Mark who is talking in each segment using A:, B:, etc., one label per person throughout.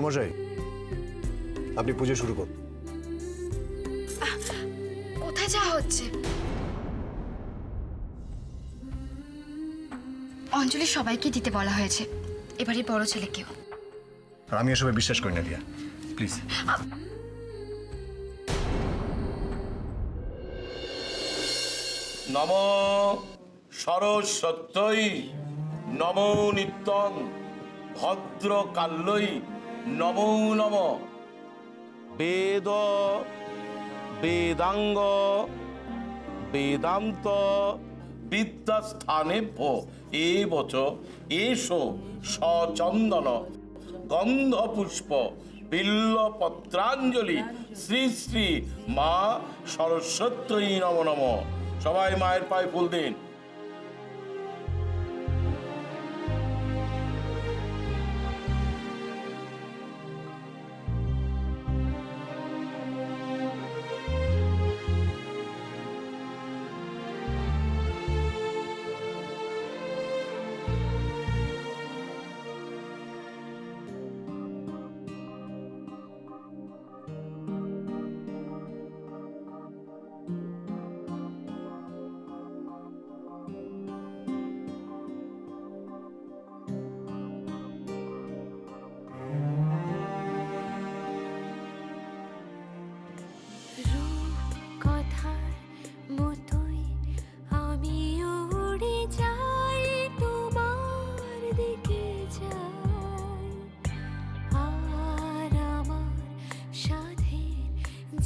A: ঠাকুরমশাই, আপনি পুজো শুরু করুন।
B: কোথায় যাওয়া হচ্ছে? অঞ্জলি সবাইকে দিতে বলা হয়েছে, এবারে বড় ছেলেকেও।
A: আর আমি এসবে বিশ্বাস করি না রিয়া, প্লিজ।
C: নমো সরস্বত্যই নমো নিত্যং ভদ্রকাল্যই নমো নম। বেদ বেদাঙ্গ বেদান্ত বিদ্যাস্থানেভ্য এবচ এষো সচন্দন গন্ধপুষ্প বিল্লপত্রাঞ্জলি শ্রী শ্রী মা সরস্বত্যই নমো নম। সবাই মায়ের পায়ে ফুল দিন।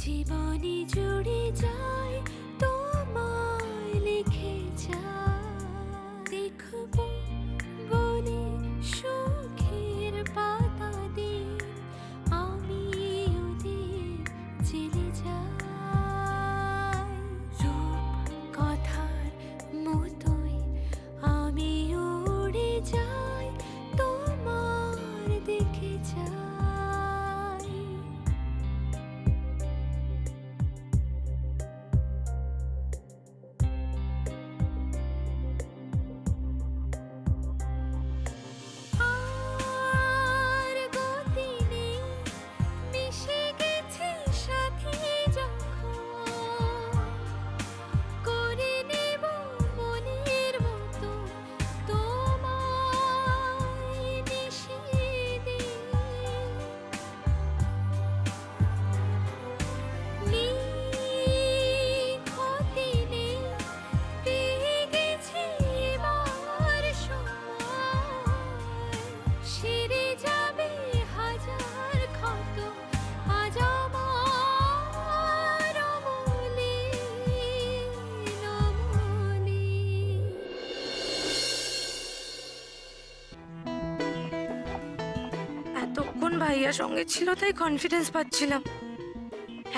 D: জীবনে জুড়ে যায় তোমায় লিখে যায়, দেখবো বলে সুখের পাতা দিন আমি ওদের জেলে যাই। রূপ কথার মতোই আমি উড়ে যাই তোমার দিকে যাই।
E: ভাইয়া সঙ্গে ছিল তাই কনফিডেন্স পাচ্ছিলাম,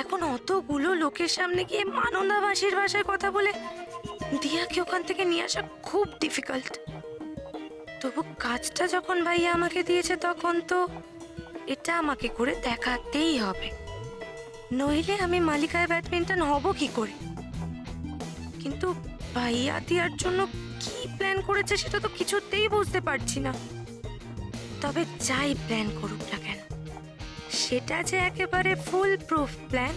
E: এখন অতগুলো লোকের সামনে গিয়ে মানন্দাবাসীর ভাষায় কথা বলে দিয়াকে ওখান থেকে নিয়ে আসা খুব ডিফিকাল্ট। তবু কাজটা যখন ভাইয়া আমাকে দিয়েছে তখন তো এটা আমাকে করে দেখাতেই হবে, নইলে আমি মালিকায় ব্যাডমিন্টন হব কি করে। কিন্তু ভাইয়া দিয়ার জন্য কি প্ল্যান করেছে সেটা তো কিছুতেই বুঝতে পারছি না। তবে যাই প্ল্যান করুক না কেন, সেটা যে একেবারে ফুল प्रूफ प्लान,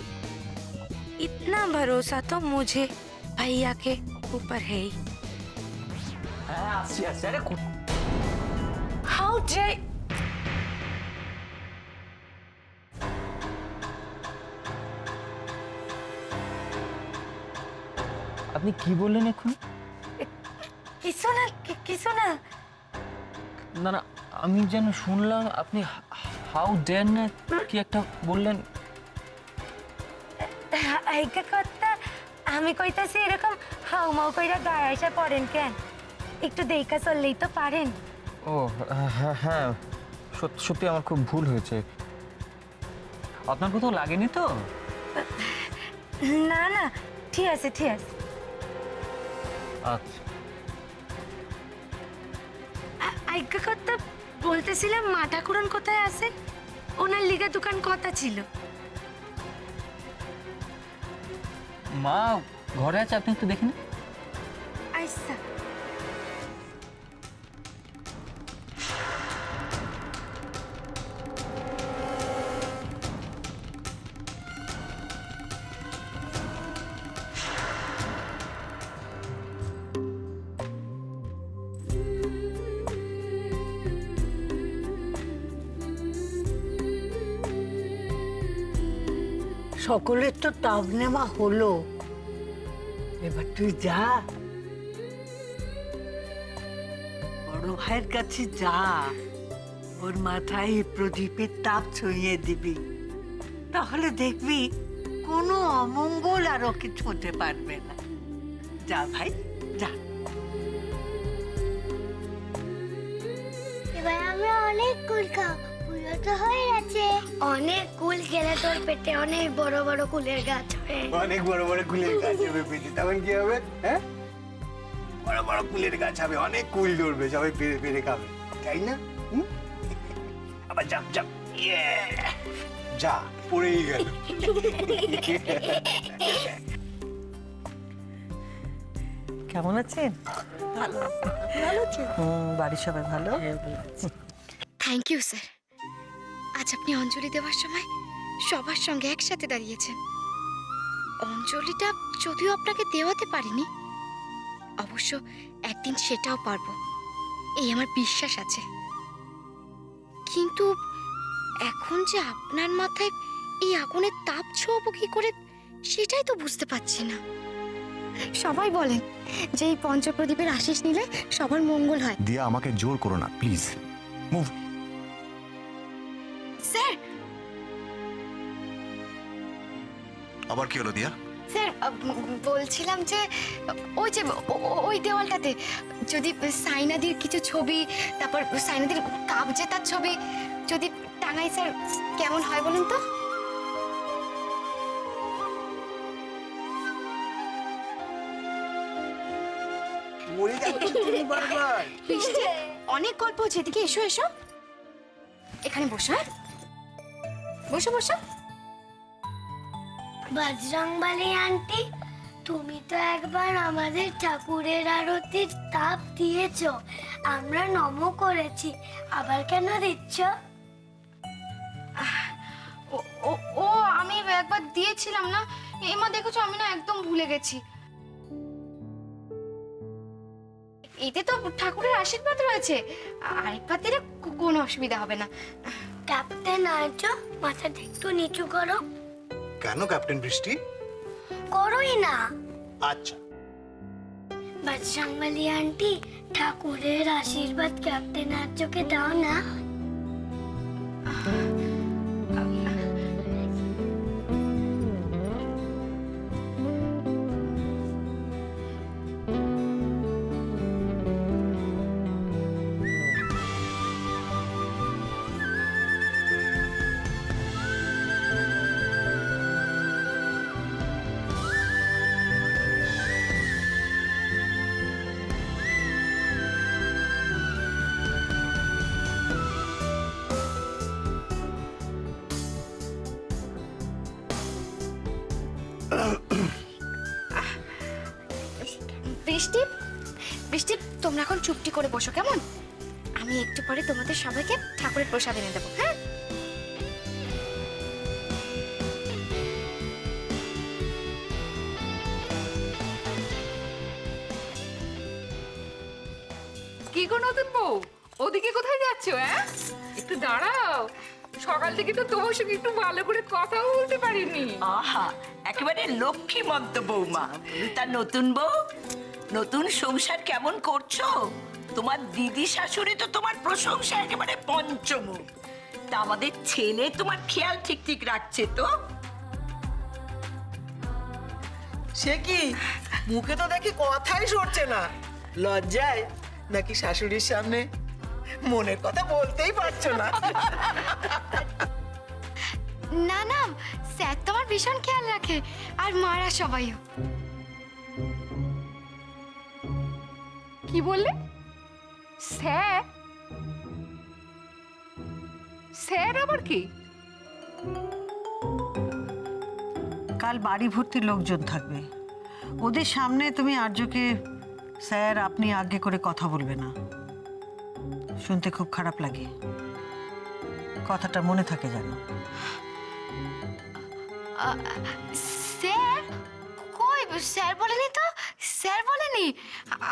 E: इतना भरोसा तो मुझे भैया के ऊपर है ही। हाउ डे
F: আপনি কি বললেন এখন?
E: কিছু না
F: না না, আমি যেন শুনলাম আপনি হাউ ডেয়ার না কি একটা বললেন।
E: আইকা কথা আমি কইতাছি এরকম হাউ মাউ কইরা গায়ে আসা পড়েন কেন? একটু দেখা চললেই তো পারেন।
F: ও হ্যাঁ হ্যাঁ, সত্যি আমার খুব ভুল হয়েছে। আপনার কোথাও লাগেনি তো?
E: না না, ঠিক আছে ঠিক আছে।
F: আচ্ছা,
E: আইকা কথা বলতেছিলাম মা ঠাকুরন কোথায় আছে? ওনার লিগা দোকান কথা ছিল।
F: মা ঘরে আছে, আপনি একটু দেখেন।
E: আচ্ছা।
G: সকলের তো তাব নেওয়া হলো, এবার তুই যা, বড় ভাইয়ের কাছে যা, ওর মাথায় এই প্রদীপের তাপ ছড়িয়ে দিবি, তাহলে দেখবি কোনো অমঙ্গল আর ওকে ছুঁতে পারবে না। যা ভাই যা।
H: এবার আমরা অনেক কুল খাবো, পুজো তো হয়ে গেছে। অনেক কুল খেলে তোর পেটে অনেক বড় বড় কুলের গাছ হবে।
A: অনেক বড় বড় কুলের গাছ হবে পেটে, তখন কি হবে? হ্যাঁ, বড় বড় কুলের গাছ হবে, অনেক কুল ধরবে, সবাই পেরে পেরে খাবে, তাই না? আবার জাপ জাপ, যা পড়েই গেল।
G: কেমন আছেন? ভালো ভালো আছেন? বাড়ির সবাই ভালো?
B: Thank you sir. আজ আপনি অঞ্জলি দেওয়ার সময় সবার সঙ্গে একসাথে দাঁড়িয়েছেন। অঞ্জলিটা যদিও আপনাকে দেওয়াতে পারিনি, অবশ্য একদিন সেটাও পারবো, এই আমার বিশ্বাস আছে। কিন্তু এখন যে আপনার মাথায় এই আগুনের তাপ ছোঁয়াবো কি করে, সেটাই তো বুঝতে পারছি না। সবাই বলেন যে এই পঞ্চপ্রদীপের আশীষ নিলে সবার মঙ্গল হয়।
A: দিয়া, আমাকে জোর করো না প্লিজ, মুভ।
B: স্যার
A: আবার কি হলো দিয়া?
B: স্যার বলছিলাম যে ওই যে ওই দেওয়ালটাতে যদি সাইনাদির কিছু ছবি, তারপর সাইনাদির কাপ জেতার ছবি যদি টাঙাই স্যার, কেমন হয় বলুন তো? বৃষ্টি, অনেক গল্প হচ্ছে, এদিকে এসো এসো, এখানে বসো, হ্যাঁ বসো বসো।
H: বজরংবলী আন্টি, তুমি তো একবার আমাদের ঠাকুরের আরতির তাপ দিয়েছো, আমরা নমো করেছি, আবার কেন দিচ্ছ?
B: ও ও ও আমি একবার দিয়েছিলাম না, এমা দেখেছো আমি না একদম ভুলে গেছি। এতে তো ঠাকুরের আশীর্বাদ রয়েছে, আরেকবার দিলে কোনো অসুবিধা হবে না।
H: ক্যাপ্টেন আর্য, মাথাটা একটু নিচু করো।
A: কেন ক্যাপ্টেন বৃষ্টি?
H: করোই না।
A: আচ্ছা।
H: বজরংবলী আন্টি, ঠাকুরের আশীর্বাদ ক্যাপ্টেন আর্যকে দাও না।
B: বৃষ্টি, বৃষ্টি তোমরা এখন চুপটি করে বসো কেমন? আমি একটু পরে তোমাদের সবাইকে ঠাকুরের প্রসাদ এনে দেবো, হ্যাঁ?
I: কি গো নতুন বউ, ওদিকে কোথায় যাচ্ছ? হ্যাঁ, একটু দাঁড়াও, সকাল থেকে তো তোমার সঙ্গে একটু ভালো করে কথাও বলতে পারিনি।
J: আহা, একেবারে লক্ষ্মীমন্ত বৌমা। তা নতুন বউ, নতুন সংসার কেমন করছো? তোমার দিদি শাশুড়ি তো তোমার প্রশংসা একেবারে পঞ্চমুখ। তা আমাদের ছেলে তোমার খেয়াল ঠিক ঠিক রাখছে তো?
K: সে কি, মুখে তো দেখি কথাই সরছে না, লজ্জায় নাকি শাশুড়ির সামনে মনের কথা বলতেই পারছো না?
B: না না, স্যার তো আমার ভীষণ খেয়াল রাখে, আর মারা সবাইও।
I: কি বললে? স্যার? স্যার আবার কি?
G: কাল বাড়ি ভর্তি লোকজন থাকবে, ওদের সামনে তুমি আর্যকে স্যার আপনি আগে করে কথা বলবে না, শুনতে খুব খারাপ লাগে, কথাটা মনে থাকে যেন।
B: স্যার কই, স্যার বলেনি তো, স্যার বলেনি।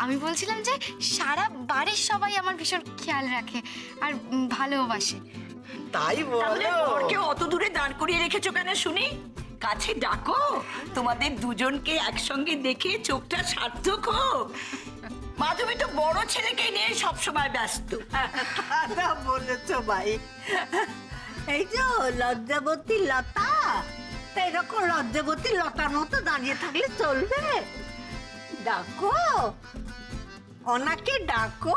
B: আমি বলছিলাম যে সারা বাড়ির সবাই আমার ভীষণ খেয়াল রাখে আর ভালোবাসে।
K: তাই
J: তাহলে
K: বলো?
J: বরকে অত দূরে দাঁড় করিয়ে রেখেছো কেন শুনি? কাছে ডাকো, তোমাদের দুজনকে একসঙ্গে দেখে চোখটা সার্থক হোক। মাধবী তো বড় ছেলেকে নিয়ে সবসময় ব্যস্ত।
G: তা বলেছো ভাই। এই যে লজ্জাবতী লতা, তা এরকম লজ্জাবতী লতার মতো দাঁড়িয়ে থাকলে চলবে? ডাকো, ওনাকে ডাকো।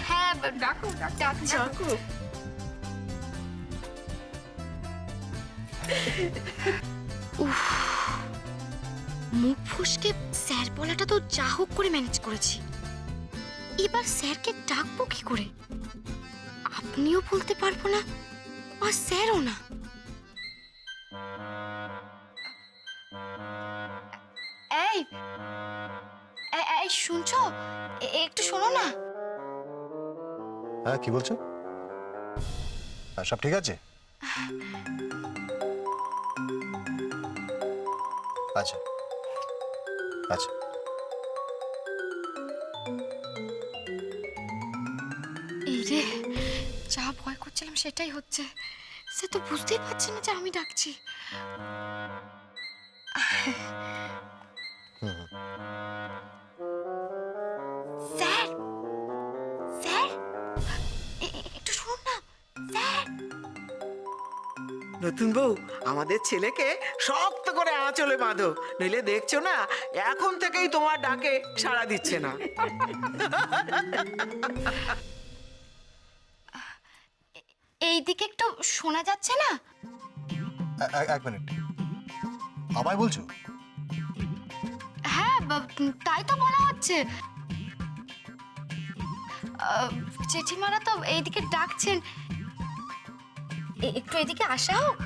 B: হ্যাঁ
I: ডাকো
B: ডাকো। উফ, মুখ ফুসকে স্যার বলাটা তো যা হোক করে ম্যানেজ করেছি। এবার স্যারকে ডাকবো কি করে? আপনিও বলতে পারবো না আর স্যারও না। এই এই শুনছো? একটু শোনো না।
A: হ্যাঁ, কি বলছো? সব ঠিক আছে? আচ্ছা আচ্ছা।
B: এই রে, যা ভয় করছিলাম সেটাই হচ্ছে। সে তো বুঝতেই পারছে না যে আমি ডাকছি। স্যার স্যার একটু শুনুন না স্যার।
K: নতুন বউ, আমাদের ছেলেকে শক্ত করে আঁচলে বাঁধো, নইলে দেখছো না এখন থেকেই তোমার ডাকে সাড়া দিচ্ছে না।
B: এইদিকে একটু শোনা যাচ্ছে না?
A: এক মিনিট, আমায় বলছো?
B: হ্যাঁ তাই তো বলা হচ্ছে। জেঠিমারা তো এইদিকে ডাকছেন, একটু এদিকে আসা হোক,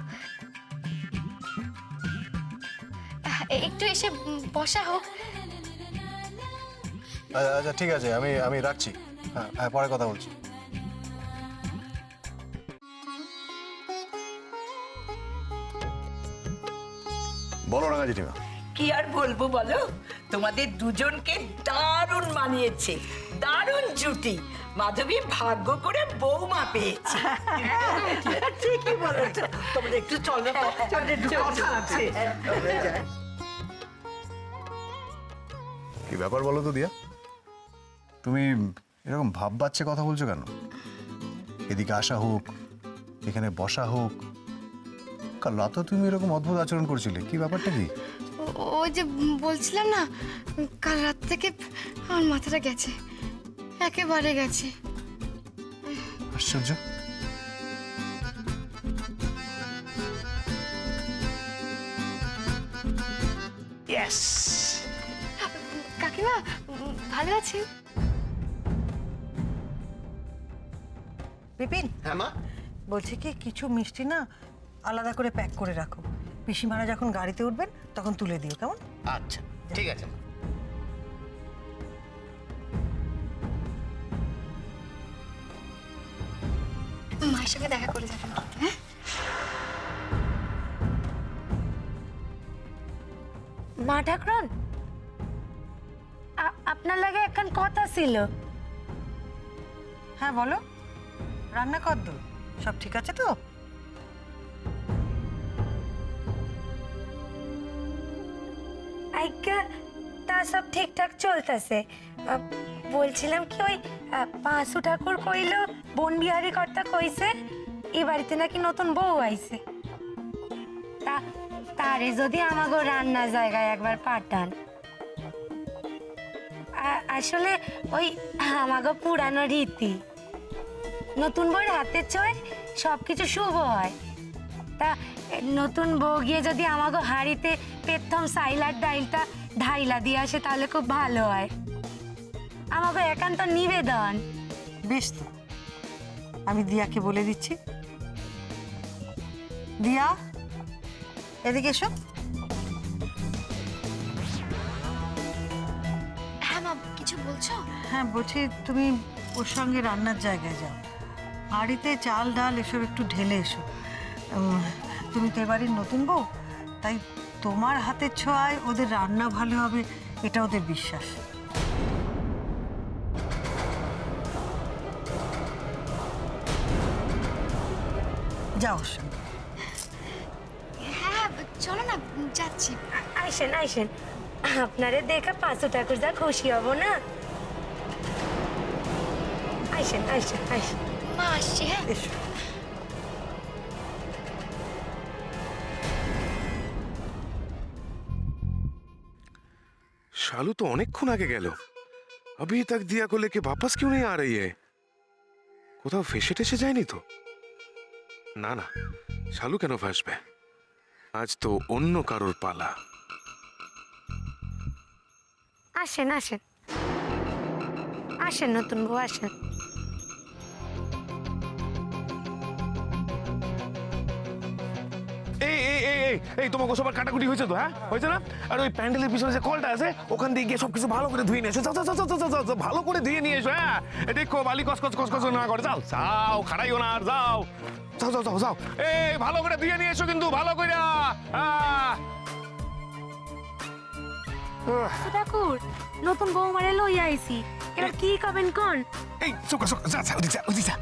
B: একটু এসে বসা হোক।
A: আচ্ছা ঠিক আছে, আমি রাখছি। হ্যাঁ, পরে কথা বলছি। বলো রাঙা জেঠিমা।
J: কি আর বলবো বলো, তোমাদের দুজনকে দারুণ মানিয়েছে, দারুণ জুটি। মাধবী ভাগ্য করে বৌমা পেয়েছে।
G: ঠিকই বলেছো। তোমরা একটু চলো, একটু কথা আছে।
A: কি ব্যাপার বলো তো দিয়া, তুমি এরকম ভাব বাচ্চা কথা বলছো কেন? এদিকে আসা হোক, এখানে বসা হোক, কাল রাতে তুমি এরকম অদ্ভুত আচরণ করছিলে, কি ব্যাপারটা কি?
B: ওই যে বলছিলাম না, কাল রাত থেকে আমার মাথাটা গেছে, একেবারে গেছে।
A: আশ্চর্য।
B: কাকিমা ভালো আছি?
G: বিপিন,
A: হ্যাঁ মা।
G: বলছি কি কিছু মিষ্টি না আলাদা করে প্যাক করে রাখো, পিসিমারা যখন গাড়িতে উঠবেন তখন তুলে দিও, কেমন?
A: আচ্ছা ঠিক আছে।
B: মায়ের সঙ্গে দেখা করে যাবেন। হ্যাঁ
E: মা ঠাকুরন, আপনার লাগে এখন কথা ছিল।
G: হ্যাঁ বলো, রান্না কদ্দূর? সব ঠিক আছে তো?
E: আইকা তা সব ঠিকঠাক চলতেছে। বলছিলাম কি, ওই পাঁচু ঠাকুর কইল বন বিহারী কর্তা কইছে এই বাড়িতে নাকি নতুন বউ আইছে। তারে যদি আমাগো রান্না জায়গায় একবার পাঠান। আসলে ওই আমাগো পুরানো রীতি, নতুন বউয়ের হাতে চয় সবকিছু শুভ হয়। তা নতুন বউ গিয়ে যদি আমাগো হাড়িতে প্রথম সাইলার ডাইলটা ঢাইলা দিয়ে আসে তাহলে খুব ভালো হয়। আমাকে একান্ত নিবেদন।
G: বেশ তো, আমি দিয়াকে বলে দিচ্ছি। দিয়া, এদিকে এসো।
B: হ্যাঁ মা, কিছু বলছো?
G: হ্যাঁ বলছি, তুমি ওর সঙ্গে রান্নার জায়গায় যাও, হাঁড়িতে চাল ডাল এসব একটু ঢেলে এসো। তুমি তো এবারের নতুন বউ, তাই তোমার হাতের ছোঁয়ায় ওদের রান্না ভালো হবে এটা ওদের বিশ্বাস। যাও ওর সঙ্গে।
B: যাচ্ছি।
E: আইসেন আইসেন, আপনারে দেখে 500 ঠাকুর যা খুশি হব না। আইসেন আইসেন আইসেন।
B: মা আসছি, হ্যাঁ।
K: এসো।
L: शालू तो অনেকক্ষণ আগে গেল। अभी तक दिया को लेके वापस क्यों नहीं आ रही है? কোথাও ফেসে টেসে যায়নি তো? না না, শালু কেন ফাঁসবে? আজ তো অন্য কারোর পালা।
E: আসেন আসেন আসেন নতুন বউ, আসেন।
L: এই এই এই এই এই তোমাকে সবার কাটাকুটি হয়েছে তো? হ্যাঁ হয়েছে না? আর ওই প্যান্ডেলের পিছনে যে কলটা আছে ওখান দিয়ে গিয়ে সবকিছু ভালো করে ধুয়ে নিয়ে এসো। যাও যাও যাও যাও যাও যাও, ভালো করে ধুয়ে নিয়ে এসো। হ্যাঁ দেখো বালি কসকস কসকস না করে। যাও যাও, খাড়াইও না আর। যাও যাও যাও যাও যাও, এই ভালো করে ধুয়ে নিয়ে এসো কিন্তু, ভালো করে।
E: ঠাকুর, নতুন বউ মারে লই আইছি, এবার কি করবেন কোন?
L: এই চোখা চোখা, যা যা ওদিক যা ওদিক যা।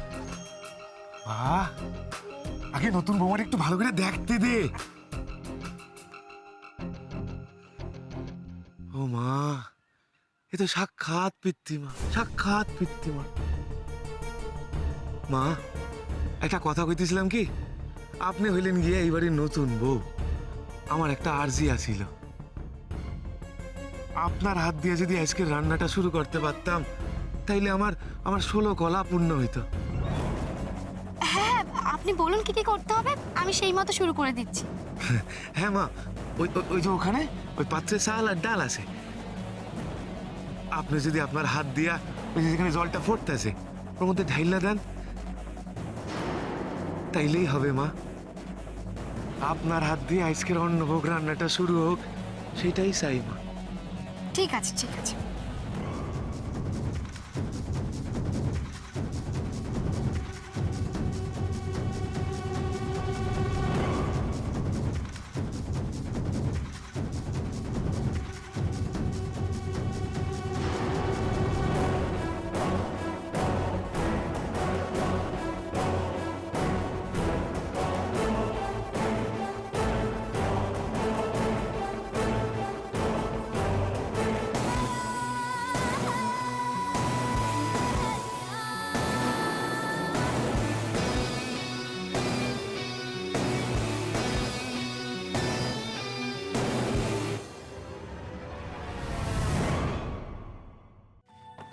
L: বাহ, আগে নতুন বৌমার একটু ভালো করে দেখতে দে। ও মা, এ তো সাক্ষাৎ পিতৃমা, সাক্ষাৎ পিতৃমা। মা, একটা কথা কইতেছিলাম কি, আপনি হইলেন গিয়ে এই বাড়ির নতুন বউ। আমার একটা আরজি আছিল, আপনার হাত দিয়ে যদি আজকের রান্নাটা শুরু করতে পারতাম তাইলে আমার 16 কলা পূর্ণ হইতো।
B: হ্যাঁ, আপনি বলুন কি কি করতে হবে, আমি সেই মতো শুরু করে দিচ্ছি।
L: হ্যাঁ মা, ওই ওই যে ওখানে ওই পাত্রে চাল আর ডাল আছে, আপনি যদি আপনার হাত দিয়া ওই যেখানে জলটা ফুটতেছে ওর মধ্যে ঢাইলা দেন তাইলেই হবে মা। আপনার হাত দিয়ে আজকের অন্নভোগ রান্নাটা শুরু হোক, সেটাই চাই মা।
B: ঠিক আছে ঠিক আছে।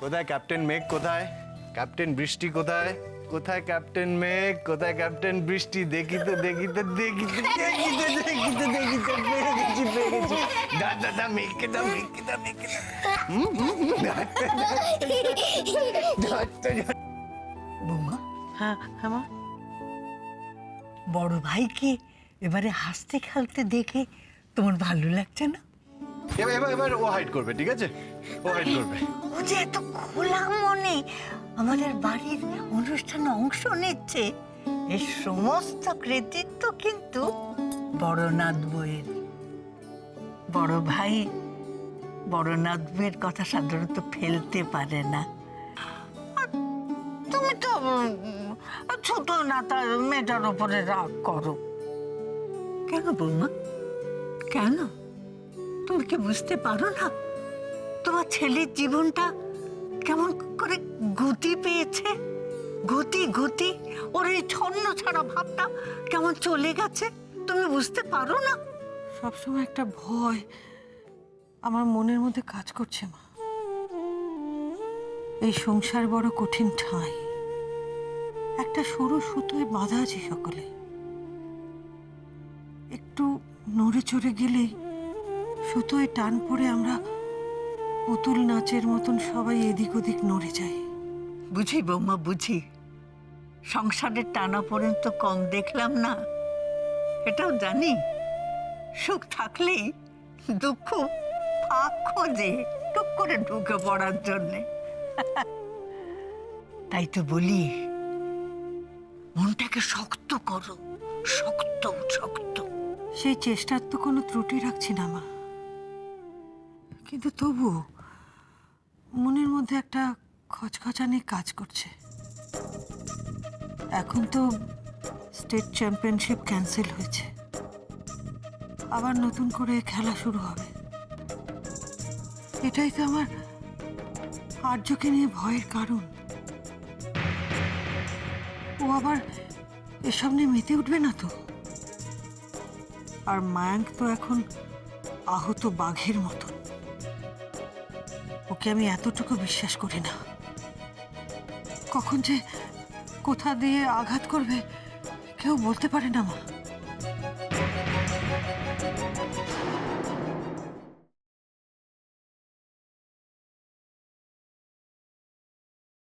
A: কোথায় ক্যাপ্টেন মেঘ? কোথায় ক্যাপ্টেন বৃষ্টি? কোথায় কোথায় ক্যাপ্টেন মেঘ? কোথায় ক্যাপ্টেন বৃষ্টি? দেখি তো দেখি তো দেখি তো দেখি তো দেখি তো দেখি তো, পেয়ে গেছি পেয়ে গেছি। দাদা মেঘকে দাও, মেঘকে দাও, মেঘকে দাও।
G: বৌমা,
K: হ্যাঁ হ্যাঁ মা।
G: বড় ভাইকে এবারে হাসতে খেলতে দেখে তোমার ভালো লাগছে না?
A: এবার এবার এবার ও হাইড করবে, ঠিক আছে? ও হাইড করবে।
G: ও যে এত খোলা মনে আমাদের বাড়ির অনুষ্ঠানে অংশ নিচ্ছে, এর সমস্ত কৃতিত্ব কিন্তু বড়নাথ বইয়ের। বড় ভাই বড়নাথ বইয়ের কথা সাধারণত ফেলতে পারে না। আর তুমি তো ছোট না, তার মেয়েটার উপরে রাগ করো কেন বৌমা? কেন? তুমি কি বুঝতে পারো না তোমার ছেলের জীবনটা কেমন করে গতি পেয়েছে? গতি গতি, ওর এই ছন্ন ছাড়া ভাবটা কেমন চলে গেছে, তুমি বুঝতে পারো না?
K: সবসময় একটা ভয় আমার মনের মধ্যে কাজ করছে মা। এই সংসার বড় কঠিন ঠাঁই, একটা সরু সুতোয় বাঁধা আছে সকলে। একটু নড়ে চড়ে গেলেই সুতোয় টান পড়ে আমরা পুতুল নাচের মতন সবাই এদিক ওদিক নড়ে যাই।
G: বুঝি বৌমা বুঝি, সংসারের টানা পর্যন্ত কম দেখলাম না, এটাও জানি সুখ থাকলেই দুঃখ ফাঁক খোঁজে টুক করে ঢুকে পড়ার জন্যে। তাই তো বলি মনটাকে শক্ত করো, শক্ত শক্ত।
K: সেই চেষ্টার তো কোনো ত্রুটি রাখছি না মা, কিন্তু তবুও মনের মধ্যে একটা খচখচানি কাজ করছে। এখন তো স্টেট চ্যাম্পিয়নশিপ ক্যান্সেল হয়েছে,
G: আবার নতুন করে খেলা শুরু হবে। এটাই তো আমার আর্যকে নিয়ে ভয়ের কারণ। ও আবার এসব নিয়ে মেতে উঠবে না তো? আর মায়াঙ্ক তো এখন আহত বাঘের মতো। ওকে আমি এতটুকু বিশ্বাস করি না। কখন যে কোথা দিয়ে আঘাত করবে কেউ বলতে পারে না মা।